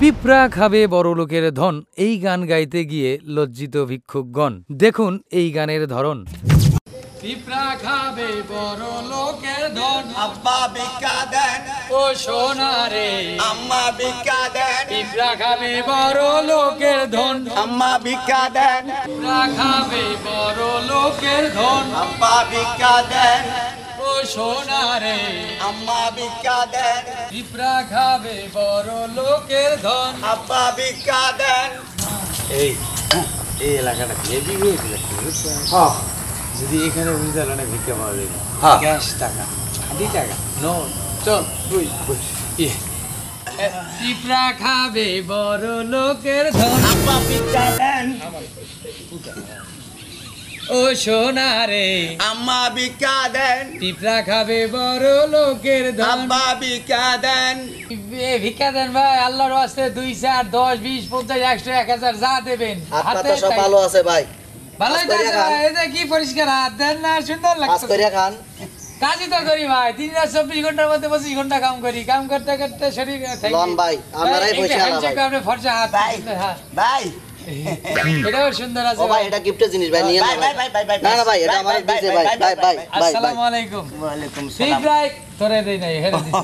পিঁপড়া খাবে বড় লোকের ধন, এই গান গাইতে গিয়ে লজ্জিত ভিক্ষুকগণ। দেখুন এই গানের ধরন। পিঁপড়া খাবে বড় লোকের ধন, আব্বা ভিক্ষা দেন ও সোনা রে আম্মা ভিক্ষা দেন। পিঁপড়া খাবে বড় লোকের ধন, আম্মা ভিক্ষা দেন পিঁপড়া খাবে বড় লোকের ধন, আব্বা ভিক্ষা দেন ও সোনা রে আম্মা ভিক্ষা দেন। পিঁপড়া খাবে বড় লোকের ধন। আব্বা ভিক্ষা দেন। এই এই এলাকাটা হেভি হয়েছিল যদি এখানে বুঝতে অনেক ভিক্ষা পাওয়া যায় ক্যাশ টাকা খালি টাকা নোট চল তুই পিঁপড়া খাবে বড় লোকের ধন, আব্বা ভিক্ষা দেন ও সোনা রে আম্মা ভিক্ষা দেন। পিঁপড়া খাবে বড় লোকের ধন। আব্বা ভিক্ষা দেন। ভিক্ষা দেন ভাই, আল্লাহর ওয়াস্তে 2 4 10 20 50 100 1000 যা দেবেন হাতে সব ভালো আছে ভাই। ভালোই আছে ভাই। এই যে কি পরিষ্কার হাত দেন না, সুন্দর কাজ লাগছে। করিয়া খান। কাজই তো করি ভাই, 3 রাত 24 ঘন্টার মধ্যে 25 ঘন্টা কাম করি। কাম করতে করতে শরীর লন ভাই আপনারাই পয়সা আলা ভাই। আপনি ফরসা হাত ভাই ভাই এটাও সুন্দর আছে ও ভাই এটা গিফটের জিনিস ভাই নিয়ে নাও। না না ভাই এটা আমার দিছে ভাই ভাই ভাই ভাই। আসসালামু আলাইকুম। ওয়া আলাইকুম সালাম। পিঁপড়া তোরে দেই নাই হেরে দিছি।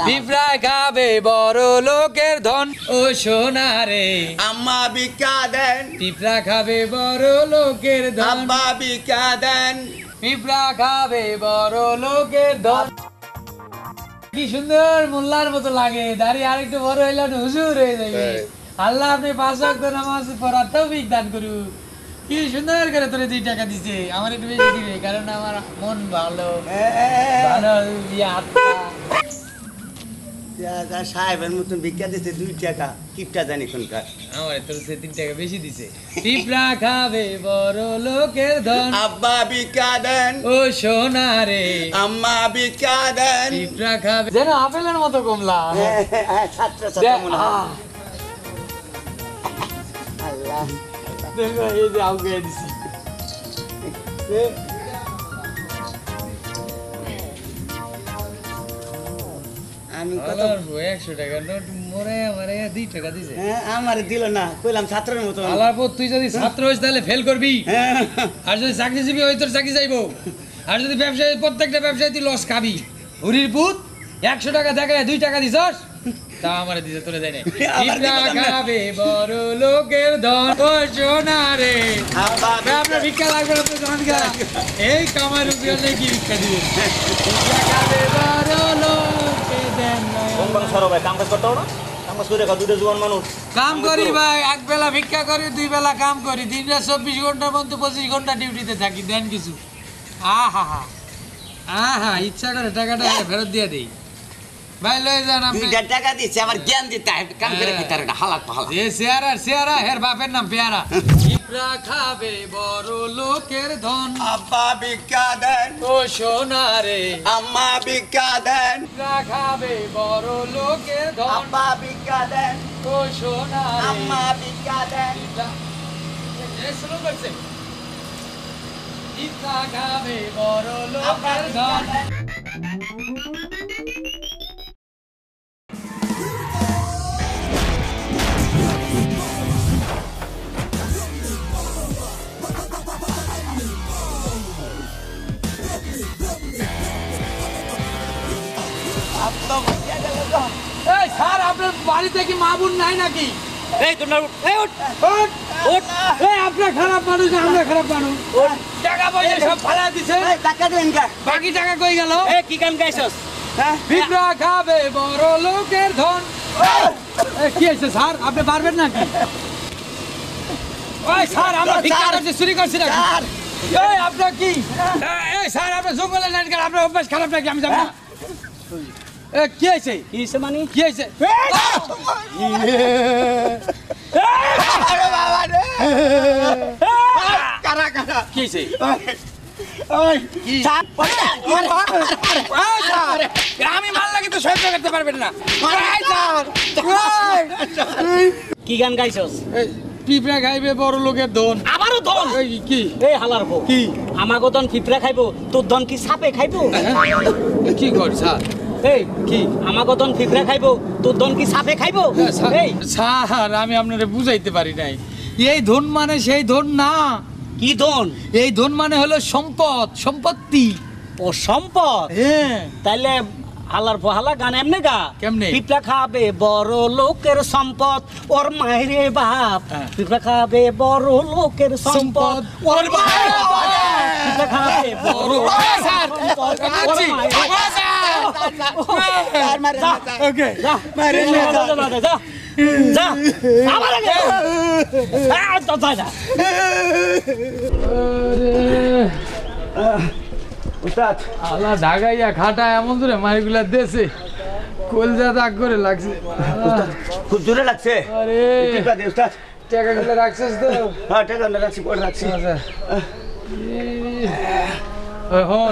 পিঁপড়া খাবে বড় লোকের ধন, ও সোনা রে আম্মা ভিক্ষা দেন। পিঁপড়া খাবে বড় লোকের ধন। আব্বা ভিক্ষা দেন। পিঁপড়া খাবে বড় লোকের ধন। কি সুন্দর মোল্লার মতো লাগে, দাঁড়িয়ে আরেকটু বড় হইলে হুজুর হয়ে যাবে। আল্লাহ আপনি 5 ওয়াক্ত নামাজ পড়ার তৌফিক দান করুন। কি সুন্দর করে তোরে 2 টাকা দিছে, আমার একটু বেশি দিবে কারণ আমার মন ভালো ভালো সাহেবের মতন ভিক্ষা দিতে 2 টাকা কিপটা জানি কোনকার। আমার তোর 3 টাকা বেশি দিছে। পিঁপড়া খাবে বড় লোকের ধন, আব্বা ভিক্ষা দেন ও সোনা রে আম্মা ভিক্ষা দেন। পিঁপড়া খাবে যেন আপেলের মতো কমলা। ছাত্র ছাত্র মনে হয়। আল্লাহ দেখো এই যে আউকে দিছি। আমি কত 100 টাকা নোট মরে আমারে 2 টাকা দিছে। আমার দিল না, কইলাম ছাত্রের মতো। আল্লাহর পর তুই যদি ছাত্র হইস তাহলে ফেল করবি, আর যদি চাকরিজীবী হই তোর চাকরি যাইবো, আর যদি ব্যবসায়ী প্রত্যেকটা ব্যবসায়ী তুই লস খাবি। হরির পুত 100 টাকা দেখায় 2 টাকা দিছস, তা আমারে দিছে তোরে দেয় নাই। পিঁপড়া খাবে বড় লোকের ধন, ও সোনা রে আপনার ভিক্ষা লাগবে না তো জানগা। এই কামার উপরে কি ভিক্ষা দিবেন? পিঁপড়া খাবে বড় লোকের ধন। কাম করি ভাই, এক বেলা ভিক্ষা করি, 2 বেলা কাম করি, দিনে 24 ঘন্টার মধ্যে 25 ঘন্টা ডিউটিতে থাকি। দেন কিছু। আহা আহা ইচ্ছা করে টাকাটা ফেরত দিয়ে দেই ভাই। লয়ে যান আপনি। 2 টাকা দিছে আবার জ্ঞান দিতে হয়, কাম করে ভিতরে হালাক পালা। এ চেহারা হের বাপের নাম পেয়ারা। পিঁপড়া খাবে বড় লোকের ধন, আব্বা ভিক্ষা দেন ও সোনা রে আম্মা ভিক্ষা দেন। পিঁপড়া খাবে বড় লোকের ধন, আব্বা ভিক্ষা দেন ও সোনা রে আম্মা ভিক্ষা দেন। শুরু করছে। পিঁপড়া খাবে বড় লোকের ধন। এই স্যার আপনার বাড়িতে কি মা বোন নাই নাকি? এই তোমরা এই আপনার খারাপ মানুষ, আমরা খারাপ মানুষ। টাকা পয়সা সব ফালা দিছে, টাকা দেন কা? বাকি টাকা কই গেল? এ কি গান গাইছস? পিঁপড়া খাবে বড় লোকের ধন। কি হয়েছে স্যার, আপনি পারবেন নাকি? ওই স্যার আমরা ভিক্ষা করছি, চুরি করছি নাকি? এই আপনার কি? এই স্যার আপনার জঙ্গলের লাইন কার, আপনার অভ্যাস খারাপ নাকি? আমি জানি না। কি হয়েছে? কি হইছে মানে? কি হয়েছে? আরে বাবা রে! কারা কারা? কি হয়েছে? ওই চাপ পড়া। আমি মারলে কিন্তু সহ্য করতে পারবেন না। কি গান গাইছস? পিঁপড়া খাইবে বড় লোকের ধন। আমারও ধন। কি এই হালার বউ কি আমাগো ধন পিঁপড়া খাইবো, তোর ধন কি সাপে খাইবো? কি কর স্যার? এই কি আমাকে দন ফিকরা খাইবো তোর দন কি সাপে খাইবো এই স্যার আমি আপনারে বুঝাইতে পারি নাই এই ধন মানে সেই ধন না কি দন এই ধন মানে হলো সম্পদ সম্পত্তি ও সম্পদ হ্যাঁ তাইলে হালার পহালা গান এমনি গা কেমনে? পিঁপড়া খাবে বড় লোকের সম্পদ ওর মায়েরে বাপ হ্যাঁ। পিঁপড়া খাবে বড় লোকের সম্পদ ওর মায়েরে বাপ পিঁপড়া খাবে বড় লোকের সম্পদ, ওর মায়েরে বাপ। ওকে যা, যা, যা, আমার আগে। যা, যা। উস্তাদ আলা ঢাকাইয়া খাটা এমন ধরে মারিগুলা দেশে কলজা দাগ করে লাগছে খুব জোরে লাগছে আরে ঠিক আছে উস্তাদ টাকাগুলো রাখছিস তো হ্যাঁ টাকা রাখছি পরে রাখছি আচ্ছা এখন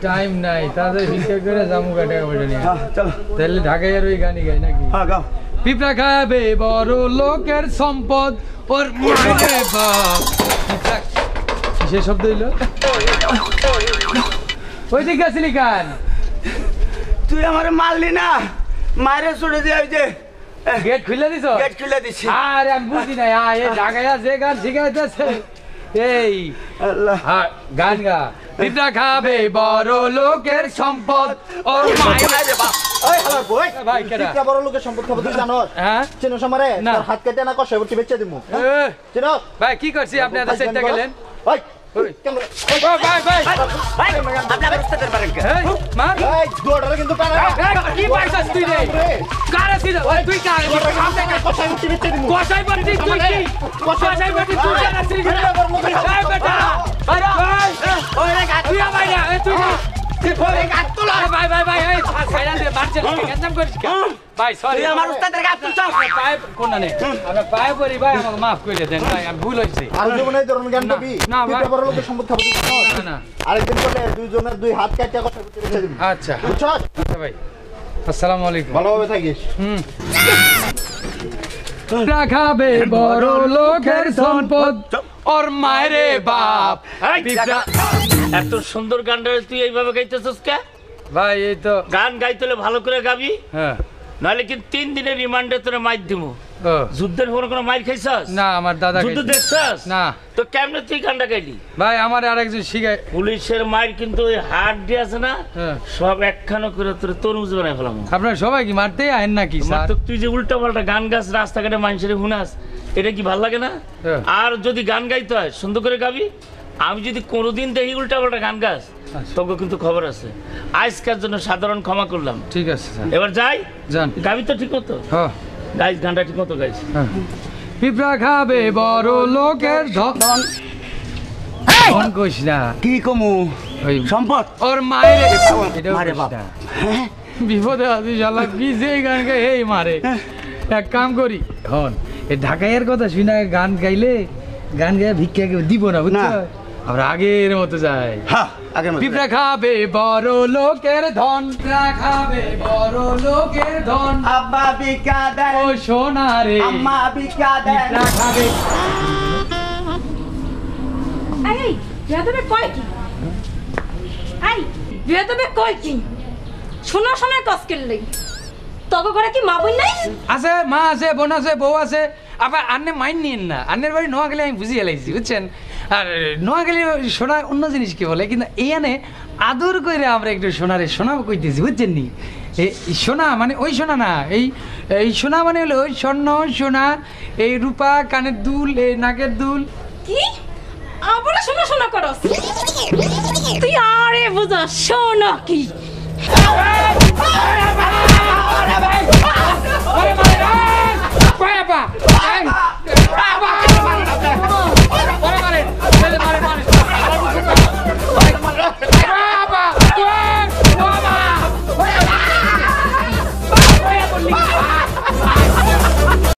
টাইম নাই তাদের ভিক্ষা করে জামুকা টাকা পয়সা নিয়ে হ্যাঁ চলো তাহলে ঢাকাইয়ার ওই গানই গাই নাকি হ্যাঁ গাও পিঁপড়া খাবে বড় লোকের সম্পদ ওর মায়েরে বাপ পিঁপড়া কিসে শব্দ হইল ওই দিকে আসলি কান তুই আমার মারলি না মারে ছুড়ে দিয়ে ওই যে গেট খুলে দিছ গেট খুলে দিছি আরে আমি বুঝি না এই ঢাকাইয়া যে গান শিখাইতেছে এই আল্লাহ গান গা পিঁপড়া খাবে বড় লোকের সম্পদ ওর মায়েরে বাপ ওই হালার বই ভাই কেডা পিঁপড়া বড় লোকের সম্পদ খাবো তুই জানোস হ্যাঁ চেনো সমারে না। তোর হাত কেটে না কষাই বটি বেচে দিমু এ, চেনো ভাই কি করছি আপনি এত চেষ্টা গেলেন ওই ওই। কেমন ও ভাই ভাই আপনি আবার উস্তাদের পারেন কে এই মার এই দৌড়ালে কিন্তু পারে না কি পাইছস তুই রে কারে ছিল তুই কারে কষাই বটি বেচে দিমু কসাই বলছিস তুই কি কসাই বলছিস তুই কারে ছিল এই বেটা আরে ওই রে তুই ভাই না তুই ভাই ভাই ভাই এই সাইরান দে মারছে কেন করিস ভাই সরি তুই আমার উস্তাদের গাছ তুলছ পায়ে কোন না আমরা পায়ে পড়ি ভাই আমাকে মাফ করে দেন ভাই আমি ভুল হইছে আর জীবনে এই ধরনের জ্ঞান পাবি না, ভাই। পিঁপড়া বড় লোকের সম্পদ খাবো তুই জানোস? না না আরেকদিন করলে দুইজনের দুই হাত কেটে কষাই বটি বেচে দিমু আচ্ছা বুঝছস আচ্ছা ভাই আসসালামু আলাইকুম ভালোভাবে থাকিস খাবে বড় লোকের সম্পদ ওর মায়েরে বাপ এত সুন্দর গানটা তুই এইভাবে গাইতেছিস কে? ভাই এই তো গান গাইতে হলে ভালো করে গাবি, হ্যাঁ নাহলে কিন্তু 3 দিনের রিমান্ডে তোরে মাইর দিব। ও যুদ্ধের পর কোনো মাইর খাইছস? না আমার দাদা যুদ্ধ গাইছে। দেখছস? না তো কেমনে তুই গানটা গাইলি? ভাই আমার আরেকজন শিখায় পুলিশের মাইর কিন্তু ওই হাত দিয়ে আছে না, হ্যাঁ। সব একখানো করে তোর তরমুজ বানাই ফেলাম। আপনারা সবাই কি মারতেই আহেন নাকি স্যার তো তুই যে উল্টা পাল্টা গান গাছ রাস্তাঘাটে মানুষের হুনাস, এটা কি ভাল লাগে না? হ্যাঁ। আর যদি গান গাইতে হয় সুন্দর করে গাবি। আমি যদি কোনোদিন দেখি উল্টা পাল্টা গান গাছ, তোকে কিন্তু খবর আছে। আজকের জন্য সাধারণ ক্ষমা করলাম। ঠিক আছে স্যার এবার যাই, যান গাবি তো ঠিক মতো হ্যাঁ গাইস, গানটা ঠিক মতো গাইছি। হ্যাঁ। পিঁপড়া খাবে বড় লোকের ধন ধন কইস না কি কমু ওই সম্পদ ওর মায়ের এটাও মারে কইস বাপ। না। বিপদে আছি শালা কি যে গান গাই এই মারে এক কাম করি হন এই ঢাকাইয়ের কথা শুনে গান গাইলে গান গায়ে ভিক্ষা কেউ দিব না বুঝছো না। আমরা আগের মতো যাই হ্যাঁ আগে পিঁপড়া খাবে বড় লোকের ধন পিঁপড়া খাবে বড় লোকের ধন আব্বা বিকা দেন ও সোনা রে আম্মা বিকা দেন পিঁপড়া খাবে এই বেদবে কয় কি এই বেদবে কয় কি শোনা শোনা কস করলি তবে করে কি মা বই নাই আছে মা আছে বোন আছে বউ আছে আবার আন্নে মাইন নিয়েন না আন্নের বাড়ি নোয়াখালী আমি বুঝিয়ে লাইছি বুঝছেন আর নোয়াখালী সোনা অন্য জিনিস কি বলে কিন্তু এইখানে আদর করে আমরা একটু সোনারে সোনা কইতেছি বুঝছেন নি এই সোনা মানে ওই সোনা না এই সোনা মানে হলো ওই স্বর্ণ সোনা এই রূপা কানের দুল এই নাকের দুল কি আবার শোনা শোনা করস তুই আরে বুঝা শোনা কি